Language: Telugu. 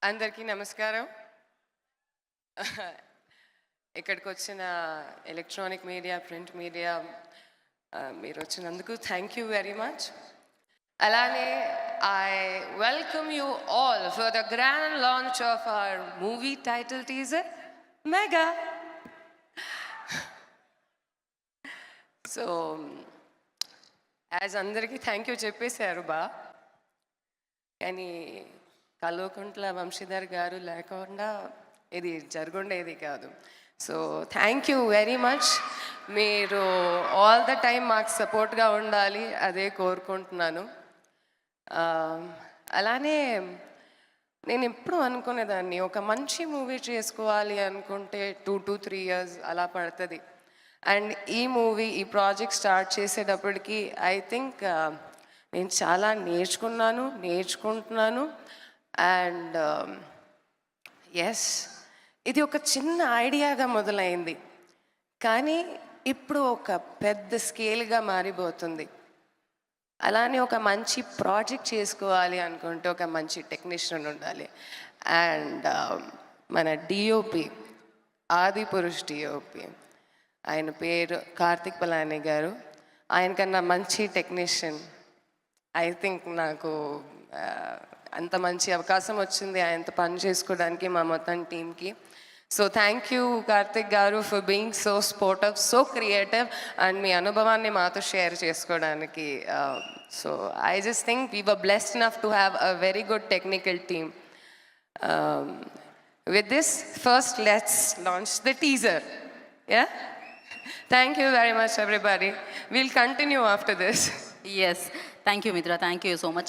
అందరికీ నమస్కారం. ఇక్కడికి వచ్చిన ఎలక్ట్రానిక్ మీడియా, ప్రింట్ మీడియా మీరు వచ్చినందుకు థ్యాంక్ యూ వెరీ మచ్. అలానే I welcome you all for the grand launch of our movie title teaser mega. So as అందరికీ థ్యాంక్ యూ చెప్పేశారు కానీ కల్వకుంట్ల వంశీధర్ గారు లేకుండా ఇది జరుగుండేది కాదు. So thank you very much. మీరు ఆల్ ద టైమ్ మాకు సపోర్ట్గా ఉండాలి, అదే కోరుకుంటున్నాను. అలానే నేను ఎప్పుడు అనుకునేదాన్ని ఒక మంచి మూవీ చేసుకోవాలి అనుకుంటే 2 to 3 years అలా పడుతుంది. అండ్ ఈ ప్రాజెక్ట్ స్టార్ట్ చేసేటప్పటికి ఐ థింక్ నేను చాలా నేర్చుకుంటున్నాను. అండ్ ఎస్, ఇది ఒక చిన్న ఐడియాగా మొదలైంది కానీ ఇప్పుడు ఒక పెద్ద స్కేల్గా మారిపోతుంది. అలానే ఒక మంచి ప్రాజెక్ట్ చేసుకోవాలి అనుకుంటే ఒక మంచి టెక్నీషియన్ ఉండాలి. అండ్ మన డిఓపి, ఆదిపురుష్ డిఓపి, ఆయన పేరు కార్తిక్ పలాని గారు. ఆయనకన్నా మంచి టెక్నీషియన్ ఐ థింక్ నాకు అంత మంచి అవకాశం వచ్చింది ఆయనతో పని చేసుకోవడానికి మా మొత్తం టీమ్కి. సో థ్యాంక్ యూ కార్తిక్ గారు for being so sportive, so creative and మీ అనుభవాన్ని మాతో షేర్ చేసుకోవడానికి. So I just think we were blessed enough to have a very good technical team. With this, first let's launch the teaser. Yeah? Thank you very much everybody. We'll continue after this. Yes. Thank you, Mitra. Thank you so much.